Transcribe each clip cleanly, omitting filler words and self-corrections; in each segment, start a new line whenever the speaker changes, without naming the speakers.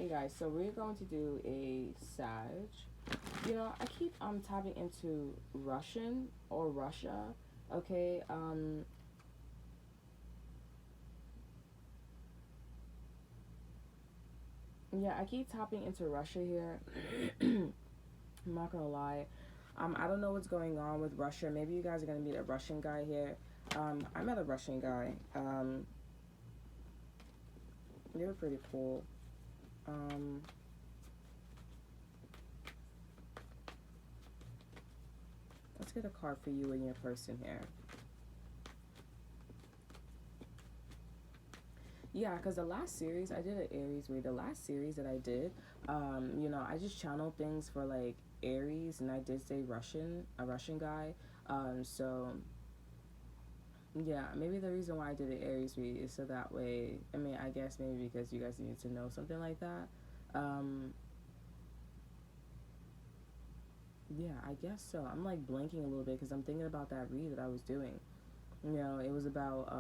you guys, so we're going to do a Sag. You know, I keep tapping into Russian or Russia. Okay, yeah, I keep tapping into Russia here. I'm not gonna lie. I don't know what's going on with Russia. Maybe you guys are gonna meet a Russian guy here. I met a Russian guy. They were pretty cool. Um, let's get a card for you and your person here. Yeah, because the last series I did an Aries read. The last series that I did, you know, I just channeled things for like Aries, and I did say a Russian guy. So yeah, maybe the reason why I did the Aries read is so that way. I mean, I guess maybe because you guys need to know something like that. Um, yeah, I guess so. I'm like blanking a little bit because I'm thinking about that read that I was doing. You know, it was about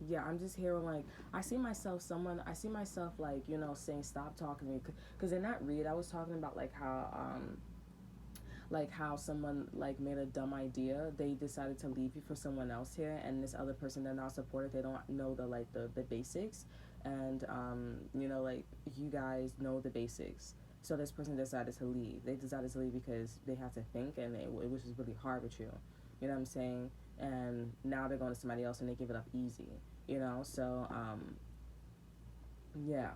yeah, I'm just hearing like I see myself like, you know, saying stop talking to me, because in that read I was talking about like how someone like made a dumb idea, they decided to leave you for someone else here, and this other person, they're not supportive, they don't know the basics, and you know, like you guys know the basics, so this person decided to leave. They decided to leave because they had to think, and it was just really hard with you, you know what I'm saying, and now they're going to somebody else and they give it up easy, you know. So yeah,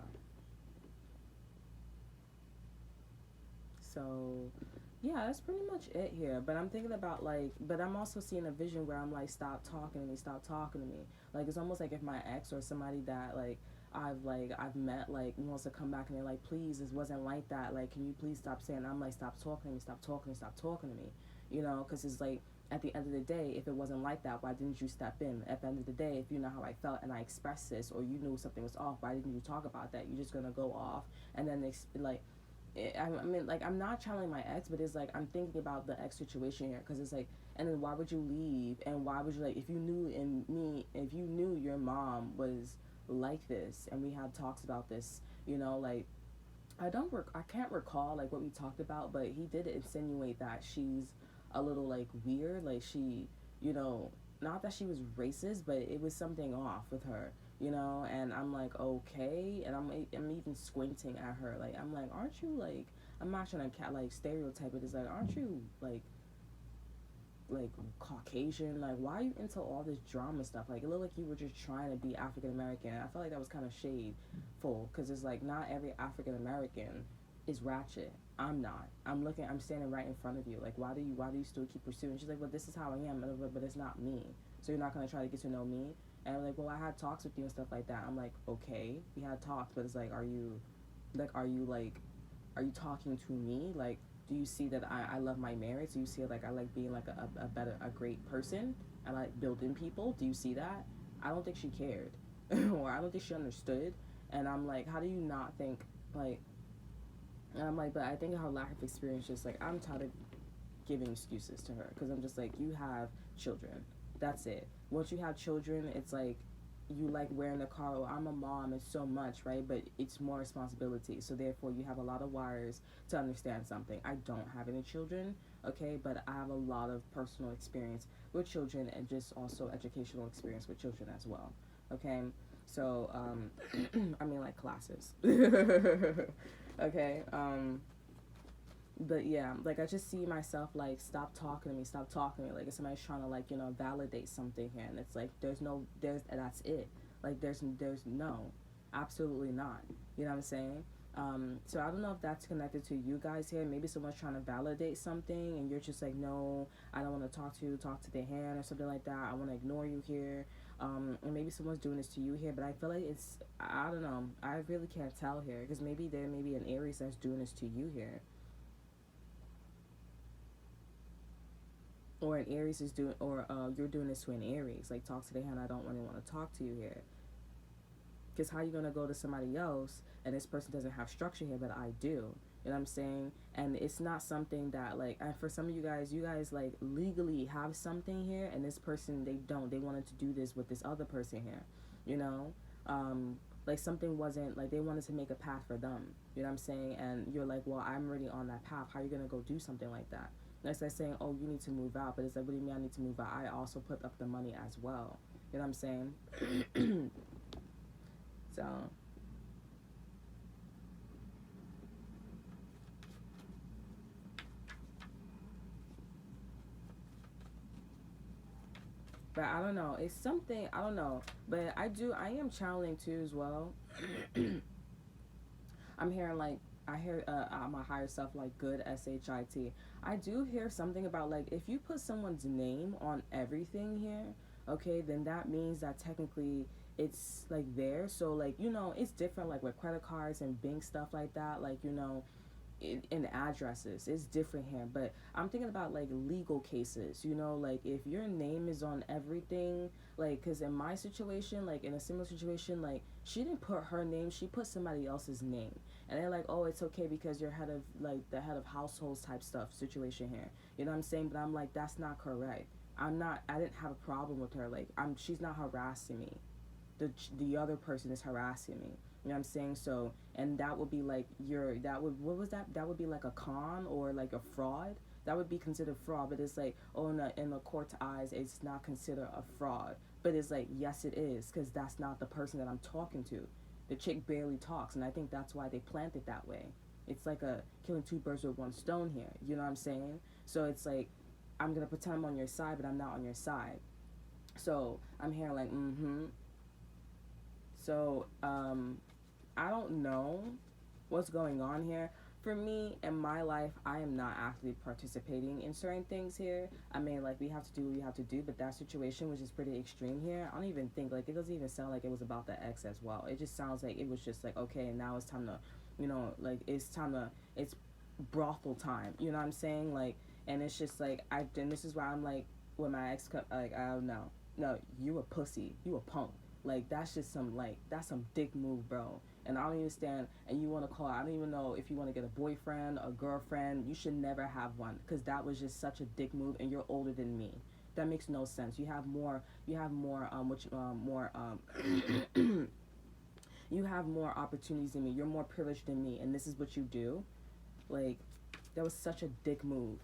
so yeah, that's pretty much it here. But I'm thinking about like, but I'm also seeing a vision where I'm like, stop talking to me, stop talking to me. Like it's almost like if my ex or somebody that I've met like wants to come back and they're like, please, this wasn't like that. Like, can you please stop saying? I'm like, stop talking to me, stop talking to me, stop talking to me. You know, because it's like at the end of the day, if it wasn't like that, why didn't you step in? At the end of the day, if you know how I felt and I expressed this, or you knew something was off, why didn't you talk about that? You're just gonna go off and then like I mean, like, I'm not channeling my ex, but it's like I'm thinking about the ex situation here, because it's like, and then why would you leave? And why would you, like, if you knew your mom was like this, and we had talks about this, you know, like, I can't recall, like, what we talked about, but he did insinuate that she's a little, like, weird, like, she, you know, not that she was racist, but it was something off with her, you know. And I'm like, okay, and I'm even squinting at her, like, I'm like, aren't you, like, I'm not trying to like stereotype it, it's like, aren't you like Caucasian, like, why are you into all this drama stuff? Like, it looked like you were just trying to be African American. I felt like that was kind of shadeful, because it's like not every African American is ratchet. I'm not. I'm standing right in front of you. Like, why do you still keep pursuing? She's like, well, this is how I am, but it's not me. So you're not gonna try to get to know me. And I'm like, well, I had talks with you and stuff like that. I'm like, okay, we had talks, but it's like, are you talking to me? Like, do you see that I love my marriage? Do you see like I like being like a great person? I like building people. Do you see that? I don't think she cared, or I don't think she understood. And I'm like, how do you not think like? And I'm like, but I think her lack of experience, just like, I'm tired of giving excuses to her, because I'm just like, you have children. That's it. Once you have children, it's like you like wearing the car. Oh, I'm a mom. It's so much, right? But it's more responsibility. So therefore, you have a lot of wires to understand something. I don't have any children, okay, but I have a lot of personal experience with children, and just also educational experience with children as well. Okay, so I mean, like, classes. Okay. But yeah, like, I just see myself like, stop talking to me, stop talking to me. Like, if somebody's trying to, like, you know, validate something here, and it's like, that's it. Like, there's no, absolutely not. You know what I'm saying? So I don't know if that's connected to you guys here. Maybe someone's trying to validate something, and you're just like, no, I don't want to talk to you. Talk to their hand or something like that. I want to ignore you here. And maybe someone's doing this to you here, but I feel like I don't know. I really can't tell here, because maybe there may be an Aries that's doing this to you here. Or an Aries is doing, or you're doing this to an Aries. Like, talk to the hand. I don't really want to talk to you here. Because how you gonna go to somebody else and this person doesn't have structure here, but I do. You know what I'm saying? And it's not something that, like, and for some of you guys like legally have something here, and this person, they don't. They wanted to do this with this other person here. You know, like something wasn't, like they wanted to make a path for them, you know what I'm saying? And you're like, well, I'm already on that path, how are you gonna go do something like that? It's like saying, oh, you need to move out, but it's like, what do you mean I need to move out? I also put up the money as well, you know what I'm saying? So but I don't know, it's something, I don't know, but I am channeling too as well. I'm hearing like, I hear my higher self, like good SHIT. I do hear something about like, if you put someone's name on everything here, okay, then that means that technically it's like there. So like, you know, it's different like with credit cards and bank stuff like that. Like, you know, in addresses, it's different here. But I'm thinking about like legal cases, you know, like if your name is on everything, like, because in my situation, like in a similar situation, like she didn't put her name, she put somebody else's name, and they're like, oh, it's okay because you're head of, like the head of households type stuff situation here, you know what I'm saying? But I'm like, that's not correct. I didn't have a problem with her, like she's not harassing me, the other person is harassing me. You know what I'm saying? So, and that would be like that would, what was that? That would be like a con or like a fraud. That would be considered fraud, but it's like, oh, in the court's eyes, it's not considered a fraud. But it's like, yes, it is, because that's not the person that I'm talking to. The chick barely talks, and I think that's why they plant it that way. It's like a killing two birds with one stone here. You know what I'm saying? So it's like, I'm gonna pretend I'm on your side, but I'm not on your side. So I'm hearing like, So, I don't know what's going on here. For me, in my life, I am not actively participating in certain things here. I mean, like, we have to do what we have to do, but that situation was just pretty extreme here. I don't even think, like, it doesn't even sound like it was about the ex as well. It just sounds like it was just like, okay, now it's time to, you know, like, it's brothel time. You know what I'm saying? Like, and it's just like, and this is why I'm like, with my ex, like, I don't know. No, you a pussy. You a punk. Like, that's just some, like, that's some dick move, bro. And I don't understand. And you want to call, I don't even know if you want to get a boyfriend, a girlfriend. You should never have one, because that was just such a dick move, and you're older than me. That makes no sense. You have more, you have more opportunities than me. You're more privileged than me, and this is what you do. Like, that was such a dick move.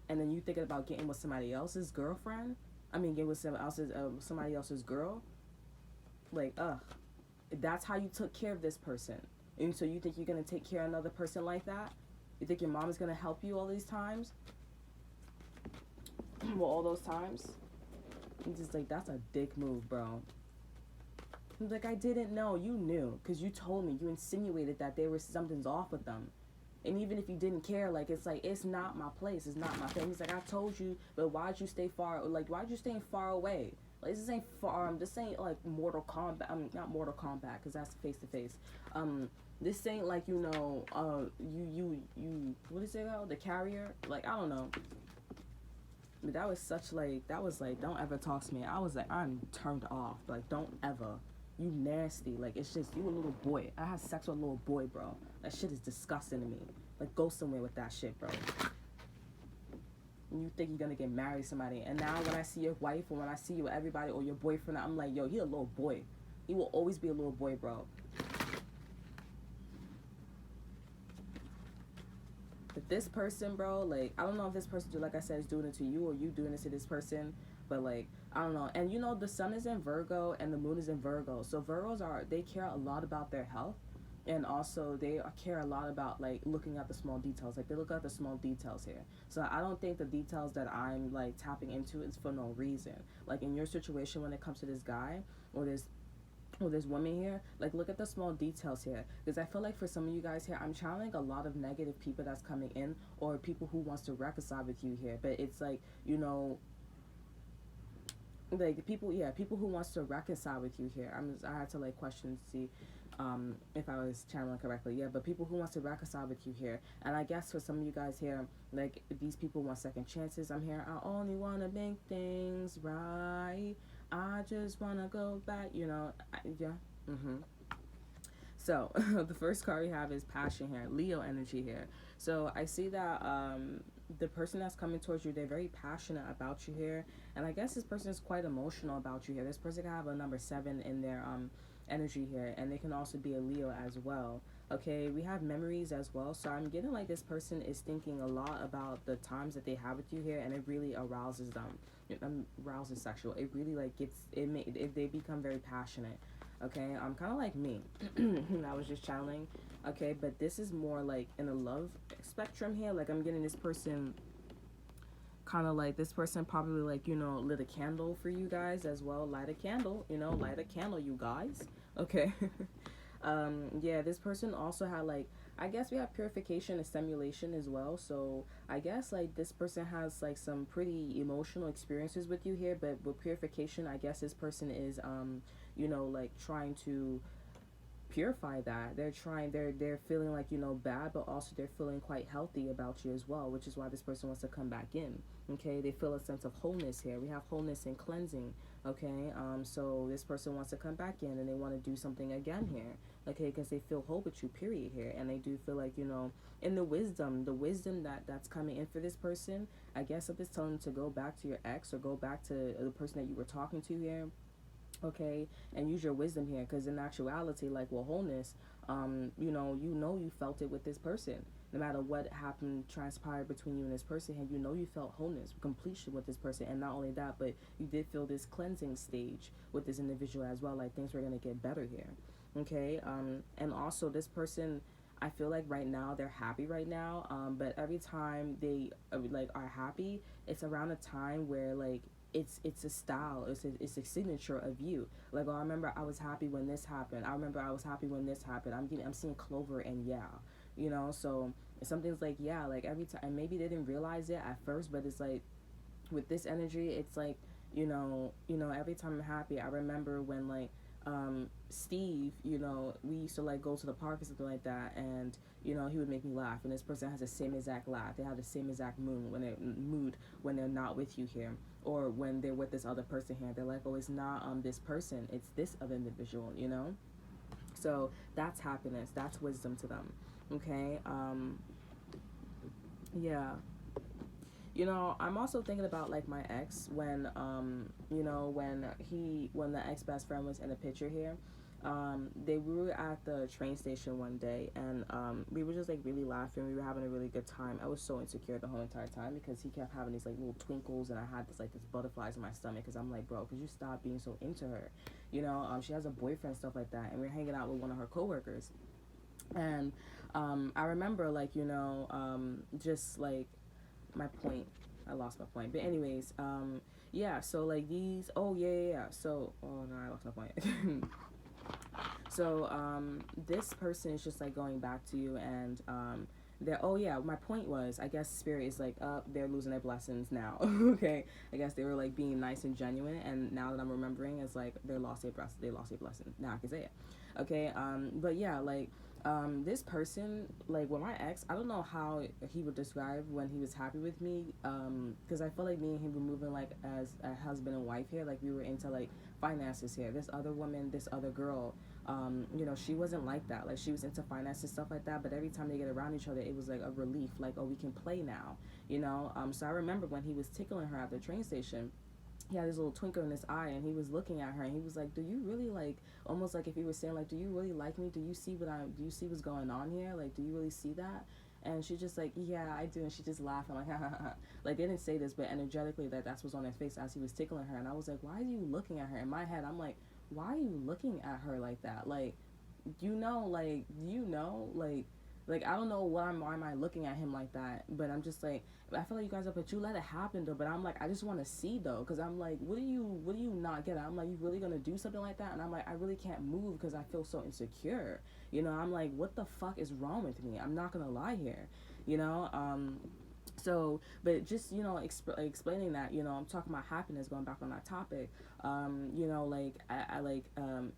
And then you thinking about getting with somebody else's girlfriend? I mean, get with somebody else's girl? Like, ugh. That's how you took care of this person. And so you think you're going to take care of another person like that? You think your mom is going to help you all these times? Well, all those times? I'm just like, that's a dick move, bro. I'm like, I didn't know. You knew, because you told me. You insinuated that there was something's off with them. And even if you didn't care, like, it's like, it's not my place. It's not my thing. He's like, I told you, but why'd you stay far? Like, why'd you stay far away? Like, this ain't far. This ain't like Mortal Kombat. I mean, not Mortal Kombat, because that's face to face. This ain't like, you know, you. What is it called? The Carrier. Like, I don't know. But that was such like, that was like, don't ever talk to me. I was like, I'm turned off. Like, don't ever. You nasty. Like, it's just, you a little boy. I had sex with a little boy, bro. That shit is disgusting to me. Like, go somewhere with that shit, bro. And you think you're gonna get married to somebody, and now when I see your wife or when I see you with everybody or your boyfriend, I'm like, yo, he a little boy. He will always be a little boy, bro. But this person, bro, like, I don't know if this person, like I said, is doing it to you or you doing it to this person, but like, I don't know. And you know, the sun is in Virgo and the moon is in Virgo, so Virgos they care a lot about their health, and also they care a lot about like looking at the small details. Like, they look at the small details here. So I don't think the details that I'm like tapping into is for no reason. Like, in your situation, when it comes to this guy or this woman here, like, look at the small details here, because I feel like for some of you guys here, I'm channeling a lot of negative people that's coming in, or people who wants to reconcile with you here. But it's like, you know, like people who wants to reconcile with you here. I had to like question to see if I was channeling correctly. Yeah, but people who wants to reconcile with you here. And I guess for some of you guys here, like, these people want second chances. I'm here, I only want to make things right. I just want to go back, you know. So, the first card we have is passion here, Leo energy here. So, I see that the person that's coming towards you, they're very passionate about you here. And I guess this person is quite emotional about you here. This person can have a number 7 in their energy here, and they can also be a Leo as well. Okay, we have memories as well. So I'm getting like this person is thinking a lot about the times that they have with you here, and it really arouses them. It arouses sexual. It really like gets it. They become very passionate. Okay, I'm kind of like me. I was just channeling. Okay, but this is more like in a love spectrum here. Like I'm getting this person kind of like this person probably like lit a candle for you guys as well. Light a candle, light a candle, you guys. Okay. Yeah, this person also had like, I guess we have purification and stimulation as well. So I guess like this person has like some pretty emotional experiences with you here, but with purification, I guess this person is like trying to purify that. They're feeling like bad, but also they're feeling quite healthy about you as well, which is why this person wants to come back in. Okay, they feel a sense of wholeness here. We have wholeness and cleansing. Okay, so this person wants to come back in and they want to do something again here. Okay, because they feel whole with you, period here, and they do feel like in the wisdom that's coming in for this person. I guess if it's telling them to go back to your ex or go back to the person that you were talking to here, okay, and use your wisdom here, because in actuality, like, well, wholeness, you felt it with this person. No matter what happened, transpired between you and this person, and you felt wholeness, completion with this person. And not only that, but you did feel this cleansing stage with this individual as well, like things were going to get better here. Okay, and also this person, I feel like right now they're happy right now, but every time they like are happy, it's around a time where like it's a style, it's a signature of you. Like, oh, I remember I was happy when this happened. I remember I was happy when this happened. I'm seeing clover and yeah, So something's like yeah, like every time. And maybe they didn't realize it at first, but it's like with this energy, it's like every time I'm happy, I remember when like Steve, we used to like go to the park or something like that, and he would make me laugh. And this person has the same exact laugh. They have the same exact mood when they're not with you here, or when they're with this other person here. They're like, oh, it's not this person, it's this other individual. So that's happiness. That's wisdom to them. Okay. Yeah. I'm also thinking about like my ex when when the ex best friend was in the picture here. We were at the train station one day, and we were just like really laughing. We were having a really good time. I was so insecure the whole entire time because he kept having these like little twinkles, and I had this butterflies in my stomach because I'm like, bro, could you stop being so into her? She has a boyfriend, stuff like that, and we're hanging out with one of her coworkers, and I remember like just like my point. I lost my point. But anyways, yeah, so like these yeah. So oh no, I lost my point. So this person is just like going back to you, and they're my point was, I guess spirit is like they're losing their blessings now. Okay. I guess they were like being nice and genuine, and now that I'm remembering, it's like they lost their blessing. Now I can say it. Okay, but yeah, like this person, like with my ex, I don't know how he would describe when he was happy with me, because I felt like me and him were moving like as a husband and wife here, like we were into like finances here. This other woman, this other girl, she wasn't like that. Like she was into finance and stuff like that, but every time they get around each other, it was like a relief, like, oh, we can play now, so I remember when he was tickling her at the train station, he had this little twinkle in his eye, and he was looking at her, and he was like, do you really like, almost like if he was saying like, do you really like me? Do you see what's going on here? Like, do you really see that? And she just like, yeah, I do. And she just laughed. I'm like, ha ha ha. Like, they didn't say this, but energetically that's what's on his face as he was tickling her. And I was like, why are you looking at her? In my head, I'm like, why are you looking at her like that? Like, like, I don't know why am I looking at him like that, but I'm just like, I feel like you guys are, but you let it happen though. But I'm like, I just want to see though, because I'm like, what do you not get? I'm like, you really gonna do something like that? And I'm like, I really can't move because I feel so insecure. I'm like, what the fuck is wrong with me? I'm not gonna lie here, you know. So, but just explaining that, I'm talking about happiness, going back on that topic. Like I like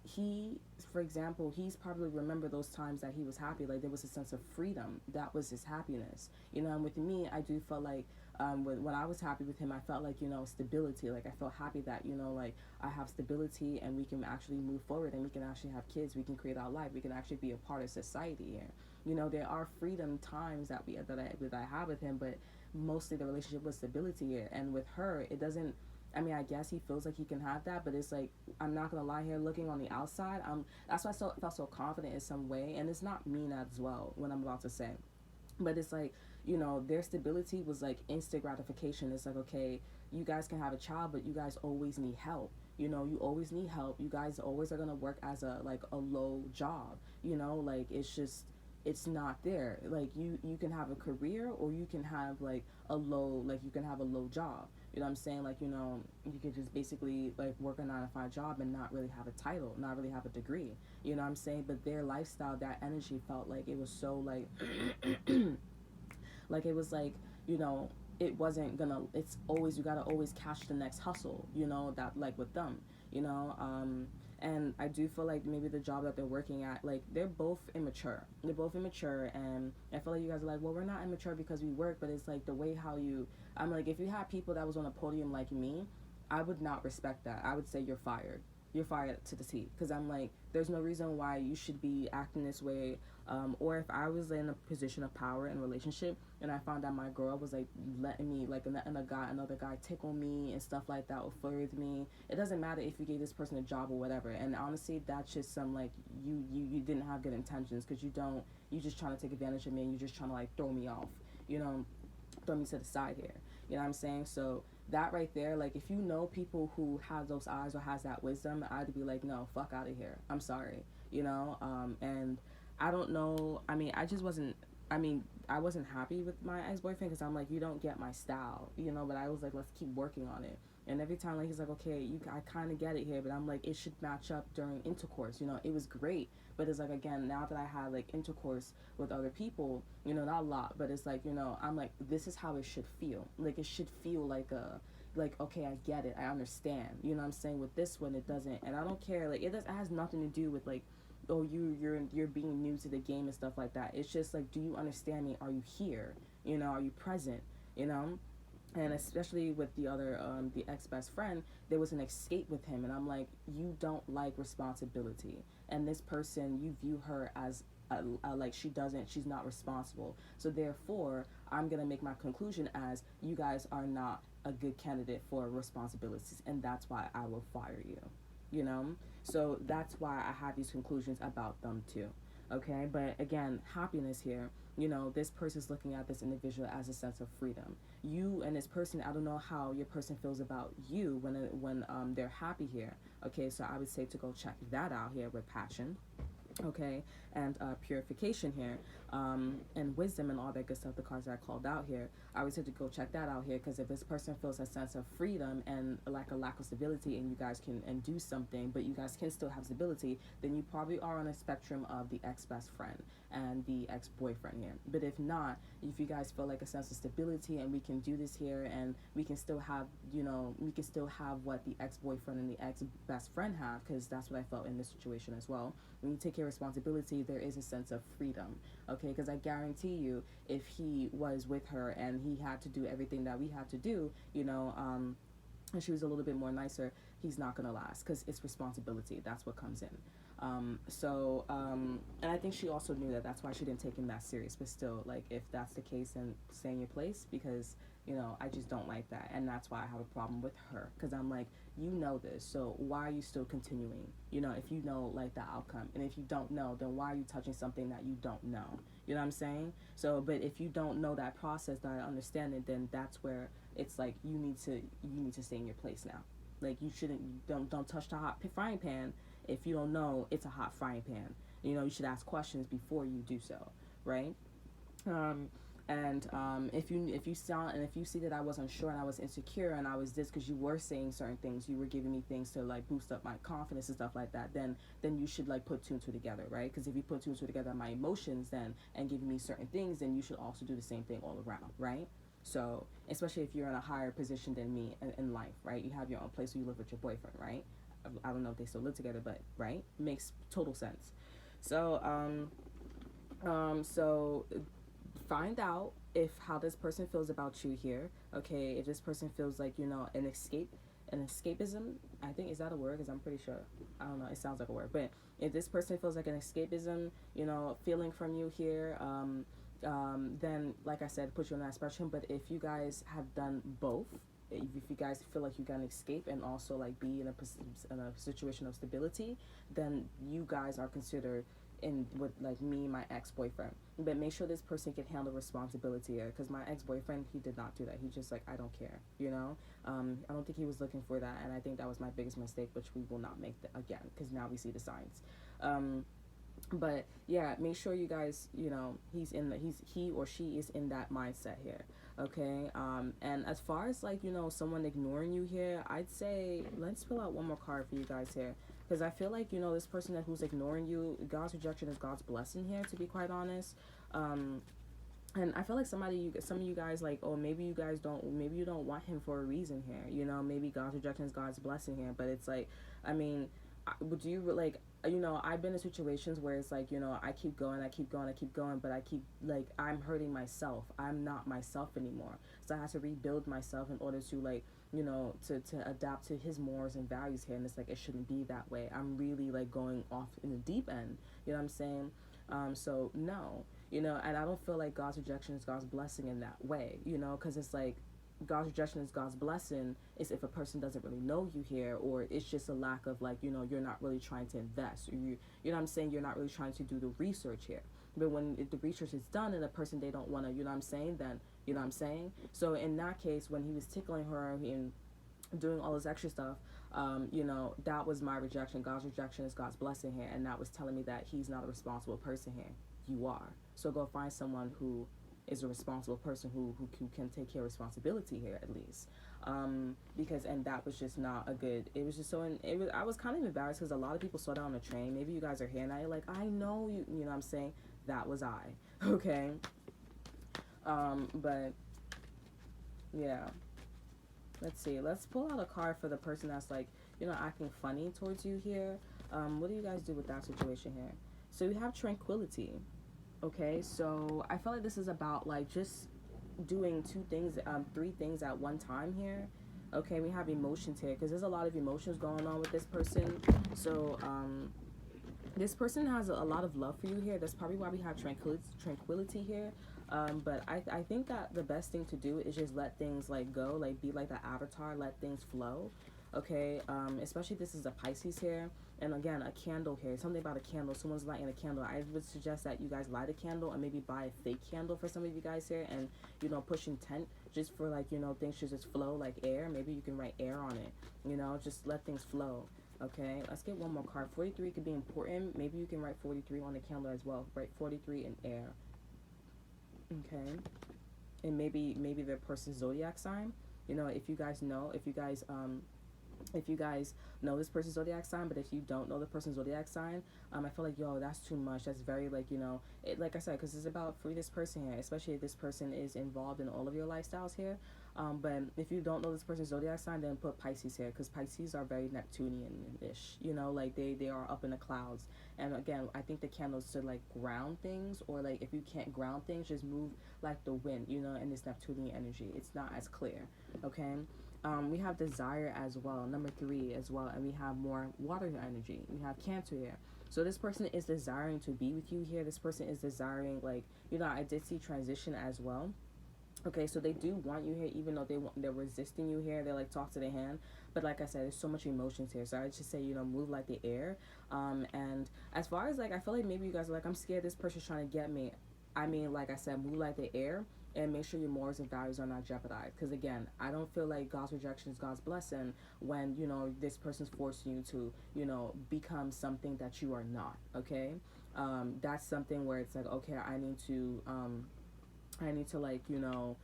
he, for example, he's probably remember those times that he was happy, like there was a sense of freedom, that was his happiness. And with me, I do feel like when I was happy with him, I felt like stability. Like I felt happy that like I have stability, and we can actually move forward, and we can actually have kids, we can create our life, we can actually be a part of society here. There are freedom times that I have with him, but mostly the relationship was stability here. And with her, it doesn't I mean, I guess he feels like he can have that, but it's like, I'm not gonna lie here, looking on the outside, that's why I felt so confident in some way, and it's not mean as well, what I'm about to say. But it's like, their stability was like instant gratification. It's like, okay, you guys can have a child, but you guys always need help. You always need help. You guys always are gonna work as a low job. Like, it's just, it's not there. Like, you can have a career, or you can have like a low, like, you can have a low job. You know what I'm saying? Like, you could just basically like work a 9 to 5 job and not really have a title, not really have a degree. You know what I'm saying? But their lifestyle, that energy felt like it was so like like, it was like, you know it wasn't gonna, it's always, you gotta always catch the next hustle, that, like, with them, and I do feel like maybe the job that they're working at, like, they're both immature, and I feel like you guys are like, well, we're not immature because we work, but it's like the way how you, I'm like, if you had people that was on a podium like me, I would not respect that. I would say you're fired. You're fired to the T, because I'm like, there's no reason why you should be acting this way. Or if I was in a position of power in a relationship, and I found out my girl was like letting me, like, another guy tickle me and stuff like that, or flirt with me. It doesn't matter if you gave this person a job or whatever. And honestly, that's just some, like, you didn't have good intentions, because you just trying to take advantage of me, and you just trying to, like, throw me off, throw me to the side here. You know what I'm saying? So that right there, like, if you know people who have those eyes or has that wisdom, I'd be like, no, fuck out of here. I'm sorry. And I don't know. I mean, I wasn't happy with my ex-boyfriend, because I'm like, you don't get my style, but I was like, let's keep working on it. And every time, like, he's like, okay, I kind of get it here, but I'm like, it should match up during intercourse. It was great, but it's like, again, now that I had like intercourse with other people, not a lot, but it's like, I'm like, this is how it should feel. Like, it should feel like, okay, I get it, I understand. You know what I'm saying? With this one, it doesn't, and I don't care. Like, it has nothing to do with, like, oh, you're being new to the game and stuff like that. It's just like, do you understand me? Are you here? Are you present? And especially with the other, the ex-best friend, there was an escape with him, and I'm like, you don't like responsibility, and this person, you view her as like, she's not responsible, so therefore I'm gonna make my conclusion as, you guys are not a good candidate for responsibilities, and that's why I will fire you. So that's why I have these conclusions about them too. Okay, but again, happiness here, this person's looking at this individual as a sense of freedom. You and this person, I don't know how your person feels about you when they're happy here. Okay, so I would say to go check that out here with passion. Okay, and purification here, and wisdom and all that good stuff, the cards that I called out here, I would say to go check that out here, because if this person feels a sense of freedom and like a lack of stability, and you guys can and do something, but you guys can still have stability, then you probably are on a spectrum of the ex-best friend and the ex-boyfriend here. But if not, if you guys feel like a sense of stability, and we can do this here, and we can still have, what the ex-boyfriend and the ex-best friend have, because that's what I felt in this situation as well. When you take care of responsibility, there is a sense of freedom. Okay, because I guarantee you, if he was with her and he had to do everything that we had to do, and she was a little bit more nicer, he's not gonna last, because it's responsibility. That's what comes in. And I think she also knew that. That's why she didn't take him that serious. But still, like, if that's the case, then stay in your place, because I just don't like that, and that's why I have a problem with her, because I'm like, this, so why are you still continuing? If you know, like, the outcome, and if you don't know, then why are you touching something that you don't know? You know what I'm saying? So, but if you don't know that process, that understanding, then that's where it's like, you need to stay in your place now. Like, you shouldn't, don't touch the hot frying pan if you don't know it's a hot frying pan. You should ask questions before you do so, right? If you see that I wasn't sure and I was insecure and I was this, because you were saying certain things, you were giving me things to, like, boost up my confidence and stuff like that, then you should, like, put two and two together, right? Because if you put two and two together, my emotions then, and giving me certain things, then you should also do the same thing all around, right? So, especially if you're in a higher position than me in life, right? You have your own place where you live with your boyfriend, right? I don't know if they still live together, but right, makes total sense. So so find out if how this person feels about you here. Okay, if this person feels like, an escapism, I think, is that a word? Because I'm pretty sure, I don't know, it sounds like a word. But if this person feels like an escapism, feeling from you here, then, like I said, put you on that spectrum. But if you guys have done both, if you guys feel like you can escape and also like be in a situation of stability, then you guys are considered in with like me, my ex-boyfriend. But make sure this person can handle responsibility here, because my ex-boyfriend, he did not do that. He just like, I don't care, you know. I don't think he was looking for that, and I think that was my biggest mistake, which we will not make again, because now we see the signs. But yeah, make sure you guys, you know, he or she is in that mindset here. Okay. And as far as like, you know, someone ignoring you here, I'd say let's pull out one more card for you guys here, because I feel like, you know, this person who's ignoring you, God's rejection is God's blessing here, to be quite honest. And I feel like some of you guys, like, oh, maybe you don't want him for a reason here, you know, maybe God's rejection is God's blessing here. But it's like, I mean, would you like, you know, I've been in situations where it's like, you know, I keep going, but I keep like, I'm hurting myself. I'm not myself anymore. So I have to rebuild myself in order to like, you know, to adapt to his morals and values here. And it's like, it shouldn't be that way. I'm really like going off in the deep end. You know what I'm saying? So no, you know, and I don't feel like God's rejection is God's blessing in that way, you know, because it's like, God's rejection is God's blessing is if a person doesn't really know you here, or it's just a lack of like, you know, you're not really trying to invest, or you know what I'm saying, you're not really trying to do the research here. But when the research is done and a person, they don't want to, you know what I'm saying, then, you know what I'm saying. So in that case, when he was tickling her and doing all this extra stuff, you know, that was my rejection. God's rejection is God's blessing here, and that was telling me that he's not a responsible person here. You are. So go find someone who is a responsible person who can take care of responsibility here, at least. Because, and that was just not a good, it was just so, I was kind of embarrassed because a lot of people saw that on the train. Maybe you guys are here now, you're like, I know you know what I'm saying? That was I, okay? But, yeah. Let's see, let's pull out a card for the person that's like, you know, acting funny towards you here. What do you guys do with that situation here? So we have tranquility. Okay, so I feel like this is about like just doing three things at one time here. Okay, we have emotions here because there's a lot of emotions going on with this person. So this person has a lot of love for you here. That's probably why we have tranquility here. But I think that the best thing to do is just let things like go, like be like the avatar, let things flow. Okay, especially this is a Pisces here. And again, a candle here, something about a candle, someone's lighting a candle. I would suggest that you guys light a candle and maybe buy a fake candle for some of you guys here, and, you know, push intent just for like, you know, things should just flow like air. Maybe you can write air on it, you know, just let things flow. Okay, let's get one more card. 43 could be important. Maybe you can write 43 on the candle as well. Write 43 in air. Okay, and maybe their person's zodiac sign. You know, if you guys know this person's zodiac sign, but if you don't know the person's zodiac sign, I feel like, yo, that's too much. That's very like, you know, like I said, because it's about free this person here, especially if this person is involved in all of your lifestyles here. But if you don't know this person's zodiac sign, then put Pisces here, because Pisces are very Neptunian-ish, you know, like they are up in the clouds. And again, I think the candles to like ground things, or like if you can't ground things, just move like the wind, you know, in this Neptunian energy. It's not as clear, okay? We have desire as well, number 3 as well, and we have more water energy. We have Cancer here. So this person is desiring to be with you here. This person is desiring, like, you know, I did see transition as well. Okay, so they do want you here, even though they're resisting you here. They're like, talk to the hand. But like I said, there's so much emotions here. So I just say, you know, move like the air. And as far as like, I feel like maybe you guys are like, I'm scared this person's trying to get me. I mean, like I said, move like the air. And make sure your morals and values are not jeopardized. Because again, I don't feel like God's rejection is God's blessing when, you know, this person's forcing you to, you know, become something that you are not. Okay, that's something where it's like, okay, I need to like, you know,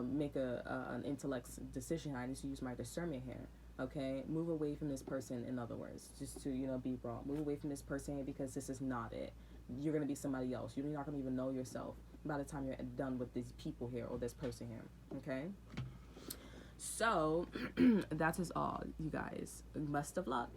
make an intellect decision. I need to use my discernment here. Okay, move away from this person. In other words, just to, you know, be brought. Move away from this person here, because this is not it. You're gonna be somebody else. You're not gonna even know yourself by the time you're done with these people here or this person here. Okay, so that is all, you guys. Best of luck.